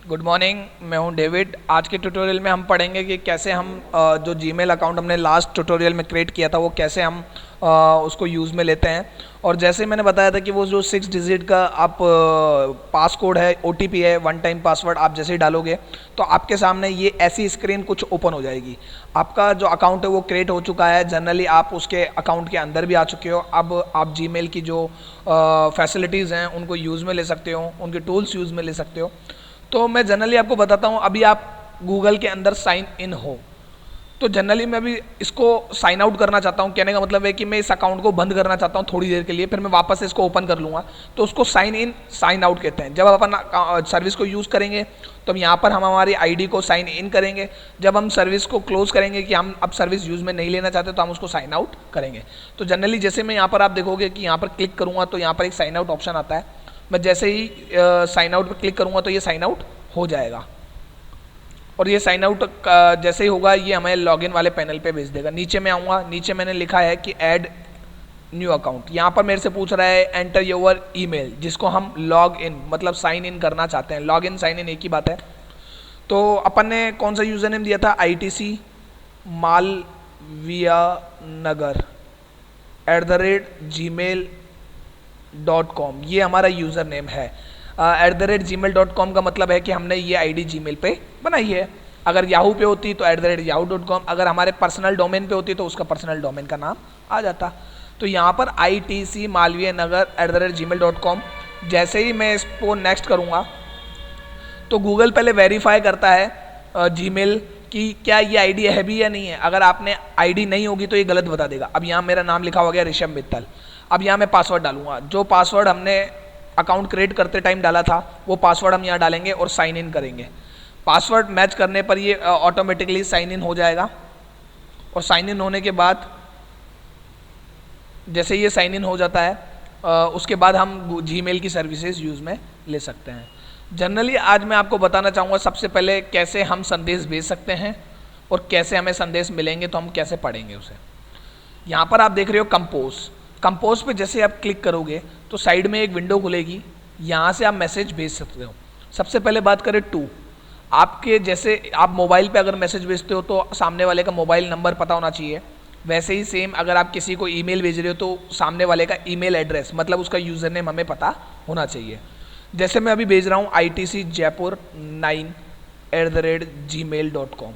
Good morning. मैं हूं David. आज के ट्यूटोरियल में हम पढ़ेंगे कि कैसे हम जो जीमेल अकाउंट हमने लास्ट ट्यूटोरियल में क्रिएट किया था वो कैसे हम उसको यूज़ में लेते हैं। और जैसे मैंने बताया था कि वो जो 6 डिजिट का आप पास कोड है, OTP है, वन टाइम पासवर्ड आप जैसे ही डालोगे तो आपके सामने ये ऐसी स्क्रीन कुछ ओपन हो जाएगी। आपका जो अकाउंट है वो क्रिएट हो चुका है। जनरली आप उसके अकाउंट के अंदर भी आ चुके हो। अब आप जीमेल की जो फैसिलिटीज़ हैं उनको यूज़ में ले सकते हो, उनके टूल्स यूज़ में ले सकते हो। तो मैं जनरली आपको बताता हूँ, अभी आप गूगल के अंदर साइन इन हो तो जनरली मैं अभी इसको साइन आउट करना चाहता हूँ। कहने का मतलब है कि मैं इस अकाउंट को बंद करना चाहता हूँ थोड़ी देर के लिए, फिर मैं वापस से इसको ओपन कर लूँगा। तो उसको साइन इन साइन आउट कहते हैं। जब अपन सर्विस को यूज़ करेंगे तो यहाँ पर हम हमारी आईडी को साइन इन करेंगे। जब हम सर्विस को क्लोज करेंगे कि हम अब सर्विस यूज़ में नहीं लेना चाहते तो हम उसको साइन आउट करेंगे। तो जनरली जैसे मैं यहाँ पर आप देखोगे कि यहाँ पर क्लिक करूँगा तो यहाँ पर एक साइन आउट ऑप्शन आता है। मैं जैसे ही साइन आउट पर क्लिक करूँगा तो ये साइन आउट हो जाएगा। और ये साइन आउट जैसे ही होगा ये हमें लॉगिन वाले पैनल पे भेज देगा। नीचे मैं आऊँगा, नीचे मैंने लिखा है कि ऐड न्यू अकाउंट। यहाँ पर मेरे से पूछ रहा है एंटर योर ईमेल, जिसको हम लॉग इन मतलब साइन इन करना चाहते हैं। लॉग इन साइन इन एक ही बात है। तो अपन ने कौन सा यूज़र नेम दिया था? ITC मालविया नगर @gmail.com, ये हमारा यूज़र नेम है। @gmail.com का मतलब है कि हमने ये आईडी जीमेल पे बनाई है। अगर याहू पे होती तो @yahoo.com, अगर हमारे पर्सनल डोमेन पे होती तो उसका पर्सनल डोमेन का नाम आ जाता। तो यहाँ पर ITC मालवीय नगर @gmail.com, जैसे ही मैं इसको नेक्स्ट करूँगा तो गूगल पहले वेरीफाई करता है जीमेल कि क्या ये आईडी है भी या नहीं है। अगर आपने आईडी नहीं होगी तो ये गलत बता देगा। अब यहाँ मेरा नाम लिखा हो गया ऋषभ मित्तल। अब यहाँ मैं पासवर्ड डालूंगा, जो पासवर्ड हमने अकाउंट क्रिएट करते टाइम डाला था वो पासवर्ड हम यहाँ डालेंगे और साइन इन करेंगे। पासवर्ड मैच करने पर ये ऑटोमेटिकली साइन इन हो जाएगा। और साइन इन होने के बाद जैसे ये साइन इन हो जाता है उसके बाद हम जीमेल की सर्विसेज यूज़ में ले सकते हैं। जनरली आज मैं आपको बताना चाहूँगा सबसे पहले कैसे हम संदेश भेज सकते हैं और कैसे हमें संदेश मिलेंगे तो हम कैसे पढ़ेंगे उसे। यहाँ पर आप देख रहे हो कंपोज। कंपोज पे जैसे आप क्लिक करोगे तो साइड में एक विंडो खुलेगी, यहाँ से आप मैसेज भेज सकते हो। सबसे पहले बात करें टू, आपके जैसे आप मोबाइल पे अगर मैसेज भेजते हो तो सामने वाले का मोबाइल नंबर पता होना चाहिए। वैसे ही सेम अगर आप किसी को ईमेल भेज रहे हो तो सामने वाले का ईमेल एड्रेस मतलब उसका यूज़र नेम हमें पता होना चाहिए। जैसे मैं अभी भेज रहा हूँ ITC Jaipur 9 @gmail.com,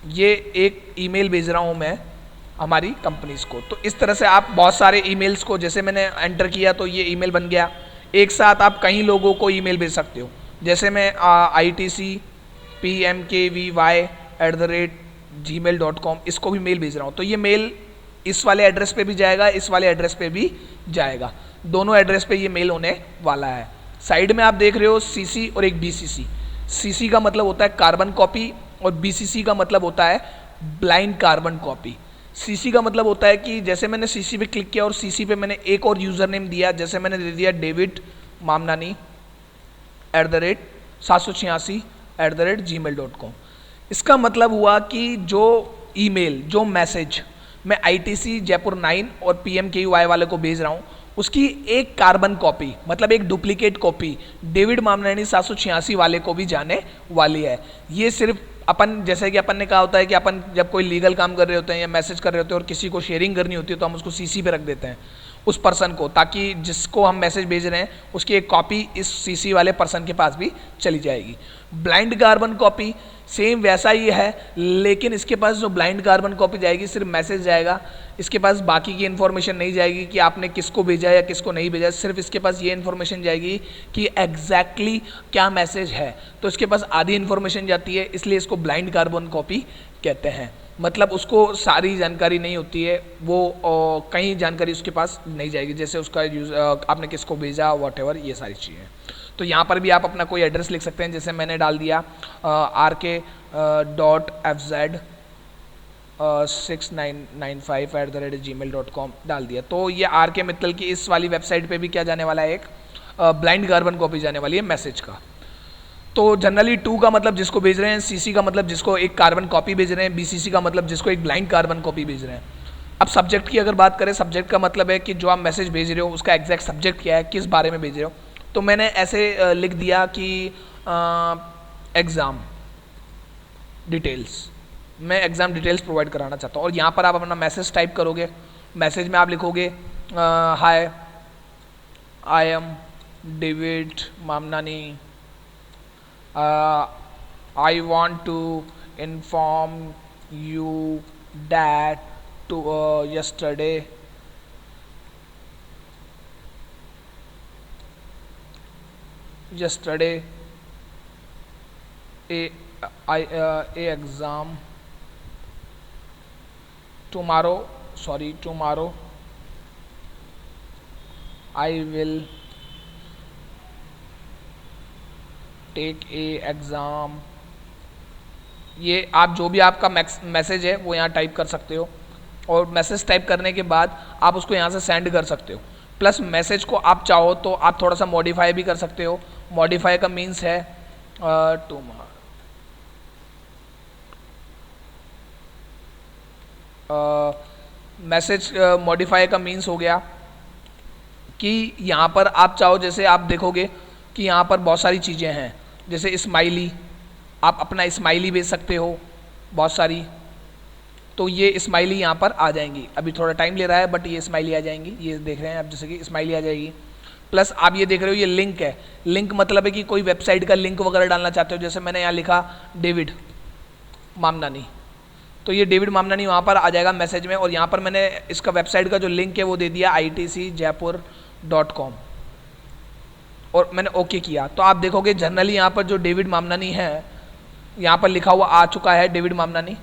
ये एक ईमेल भेज रहा हूँ मैं हमारी कंपनीज को। तो इस तरह से आप बहुत सारे ईमेल्स को जैसे मैंने एंटर किया तो ये ईमेल बन गया। एक साथ आप कई लोगों को ईमेल भेज सकते हो। जैसे मैं ITC PMKVY @gmail.com इसको भी मेल भेज रहा हूँ तो ये मेल इस वाले एड्रेस पे भी जाएगा, इस वाले एड्रेस पे भी जाएगा। दोनों एड्रेस पे ये मेल होने वाला है। साइड में आप देख रहे हो CC और एक BCC। CC का मतलब होता है कार्बन कॉपी और BCC का मतलब होता है ब्लाइंड कार्बन कॉपी। CC का मतलब होता है कि जैसे मैंने CC पे क्लिक किया और CC पे मैंने एक और यूज़र नेम दिया, जैसे मैंने दे दिया डेविड मामनानी @786 @gmail.com। इसका मतलब हुआ कि जो ईमेल जो मैसेज मैं ITC Jaipur 9 और PMKVY वाले को भेज रहा हूँ उसकी एक कार्बन कॉपी मतलब एक डुप्लीकेट कॉपी डेविड मामनानी 786 वाले को भी जाने वाली है। ये सिर्फ अपन जैसे कि अपन ने कहा होता है कि अपन जब कोई लीगल काम कर रहे होते हैं या मैसेज कर रहे होते हैं और किसी को शेयरिंग करनी होती है तो हम उसको CC पे रख देते हैं उस पर्सन को, ताकि जिसको हम मैसेज भेज रहे हैं उसकी एक कॉपी इस CC वाले पर्सन के पास भी चली जाएगी। ब्लाइंड कार्बन कॉपी सेम वैसा ही है, लेकिन इसके पास जो ब्लाइंड कार्बन कॉपी जाएगी सिर्फ मैसेज जाएगा। इसके पास बाकी की इन्फॉर्मेशन नहीं जाएगी कि आपने किसको भेजा या किसको नहीं भेजा। सिर्फ इसके पास ये इन्फॉर्मेशन जाएगी कि एग्जैक्टली क्या मैसेज है। तो इसके पास आधी इन्फॉर्मेशन जाती है, इसलिए इसको ब्लाइंड कार्बन कॉपी कहते हैं। मतलब उसको सारी जानकारी नहीं होती है, वो कई जानकारी उसके पास नहीं जाएगी, जैसे उसका आपने किसको भेजा वॉटएवर ये सारी चीज़ें। तो यहाँ पर भी आप अपना कोई एड्रेस लिख सकते हैं। जैसे मैंने डाल दिया RK.FZ 6995 @gmail.com डाल दिया। तो ये RK मित्तल की इस वाली वेबसाइट पे भी क्या जाने वाला है, एक ब्लाइंड कार्बन कॉपी जाने वाली है मैसेज का। तो जनरली टू का मतलब जिसको भेज रहे हैं, CC का मतलब जिसको एक कार्बन कॉपी भेज रहे हैं, BCC का मतलब जिसको एक ब्लाइंड कार्बन कॉपी भेज रहे हैं। अब सब्जेक्ट की अगर बात करें, सब्जेक्ट का मतलब है कि जो आप मैसेज भेज रहे हो उसका एग्जैक्ट सब्जेक्ट क्या है, किस बारे में भेज रहे हो। तो मैंने ऐसे लिख दिया कि एग्ज़ाम डिटेल्स, मैं एग्ज़ाम डिटेल्स प्रोवाइड कराना चाहता हूँ। और यहाँ पर आप अपना मैसेज टाइप करोगे, मैसेज में आप लिखोगे hi I am David Mamnani, I want to inform you that to yesterday a exam tomorrow I will take a exam। ये आप जो भी आपका मैसेज है वो यहाँ टाइप कर सकते हो, और मैसेज टाइप करने के बाद आप उसको यहाँ से सेंड कर सकते हो। प्लस मैसेज को आप चाहो तो आप थोड़ा सा मॉडिफाई भी कर सकते हो। मॉडिफाई का मीन्स है मैसेज मॉडिफाई का मीन्स हो गया कि यहाँ पर आप चाहो, जैसे आप देखोगे कि यहाँ पर बहुत सारी चीज़ें हैं, जैसे स्माइली, आप अपना स्माइली भेज सकते हो बहुत सारी, तो ये स्माइली यहाँ पर आ जाएंगी। अभी थोड़ा टाइम ले रहा है बट ये स्माइली आ जाएंगी, ये देख रहे हैं आप, जैसे कि स्माइली आ जाएगी। प्लस आप ये देख रहे हो ये लिंक है, लिंक मतलब है कि कोई वेबसाइट का लिंक वगैरह डालना चाहते हो, जैसे मैंने यहाँ लिखा डेविड मामनानी, तो ये डेविड मामनानी वहाँ पर आ जाएगा मैसेज में। और यहाँ पर मैंने इसका वेबसाइट का जो लिंक है वो दे दिया itcjaipur.com, और मैंने ओके किया। तो आप देखोगे जनरली यहाँ पर जो डेविड मामनानी है यहाँ पर लिखा हुआ आ चुका है डेविड मामनानी,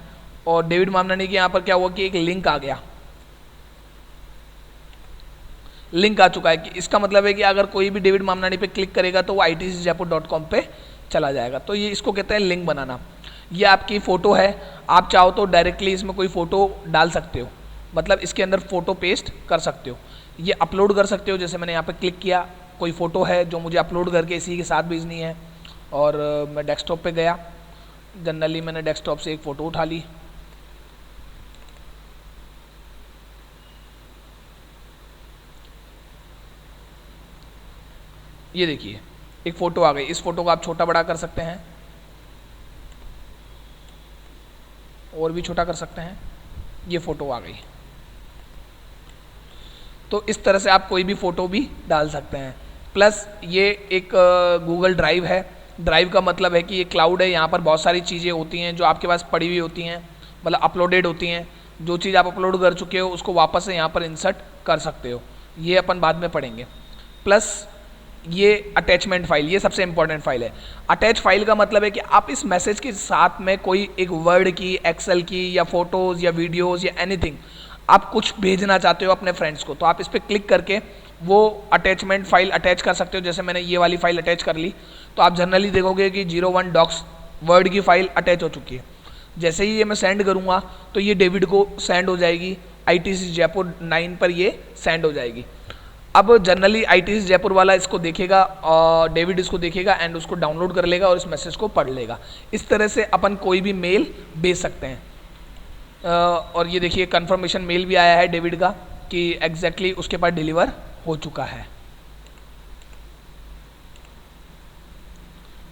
और डेविड मामनानी के यहाँ पर क्या हुआ कि एक लिंक आ गया, लिंक आ चुका है। कि इसका मतलब है कि अगर कोई भी डेविड मामनानी पे क्लिक करेगा तो वो itcjaipur.com पे चला जाएगा। तो ये इसको कहते हैं लिंक बनाना। ये आपकी फ़ोटो है, आप चाहो तो डायरेक्टली इसमें कोई फ़ोटो डाल सकते हो, मतलब इसके अंदर फ़ोटो पेस्ट कर सकते हो, ये अपलोड कर सकते हो। जैसे मैंने यहाँ पे क्लिक किया, कोई फ़ोटो है जो मुझे अपलोड करके इसी के साथ भेजनी है, और मैं डेस्कटॉप पे गया, जनरली मैंने डेस्कटॉप से एक फ़ोटो उठा ली, ये देखिए एक फ़ोटो आ गई। इस फ़ोटो को आप छोटा बड़ा कर सकते हैं, और भी छोटा कर सकते हैं, ये फ़ोटो आ गई। तो इस तरह से आप कोई भी फ़ोटो भी डाल सकते हैं। प्लस ये एक गूगल ड्राइव है, ड्राइव का मतलब है कि ये क्लाउड है, यहाँ पर बहुत सारी चीज़ें होती हैं जो आपके पास पड़ी हुई होती हैं, मतलब अपलोडेड होती हैं। जो चीज़ आप अपलोड कर चुके हो उसको वापस से यहाँ पर इंसर्ट कर सकते हो, ये अपन बाद में पढ़ेंगे। प्लस ये अटैचमेंट फाइल, ये सबसे इंपॉर्टेंट फाइल है। अटैच फाइल का मतलब है कि आप इस मैसेज के साथ में कोई एक वर्ड की, एक्सेल की, या फोटोज़ या वीडियोज़ या एनीथिंग आप कुछ भेजना चाहते हो अपने फ्रेंड्स को, तो आप इस पर क्लिक करके वो अटैचमेंट फाइल अटैच कर सकते हो। जैसे मैंने ये वाली फाइल अटैच कर ली, तो आप जनरली देखोगे कि 01 डॉक्स वर्ड की फाइल अटैच हो चुकी है। जैसे ही ये मैं सेंड करूँगा तो ये डेविड को सेंड हो जाएगी, ITC जयपुर 9 पर ये सेंड हो जाएगी। अब जनरली ITC जयपुर वाला इसको देखेगा, और डेविड इसको देखेगा एंड उसको डाउनलोड कर लेगा और इस मैसेज को पढ़ लेगा। इस तरह से अपन कोई भी मेल भेज सकते हैं। और ये देखिए कंफर्मेशन मेल भी आया है डेविड का कि एग्जैक्टली उसके पास डिलीवर हो चुका है।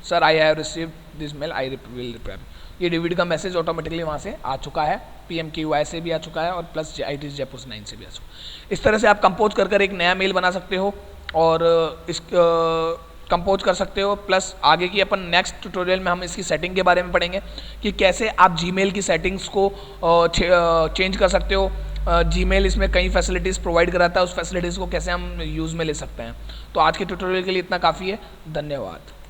Sir I have received this mail, I will reply. ये डेविड का मैसेज ऑटोमेटिकली वहाँ से आ चुका है, PMKY से भी आ चुका है, और प्लस ITC जयपुर 9 से भी आ चुका है। इस तरह से आप कंपोज कर एक नया मेल बना सकते हो और इस कंपोज कर सकते हो। प्लस आगे की अपन नेक्स्ट ट्यूटोरियल में हम इसकी सेटिंग के बारे में पढ़ेंगे कि कैसे आप जीमेल की सेटिंग्स को चेंज कर सकते हो। जीमेल इसमें कई फैसिलिटीज़ प्रोवाइड कराता है, उस फैसिलिटीज़ को कैसे हम यूज़ में ले सकते हैं। तो आज के ट्यूटोरियल के लिए इतना काफ़ी है, धन्यवाद।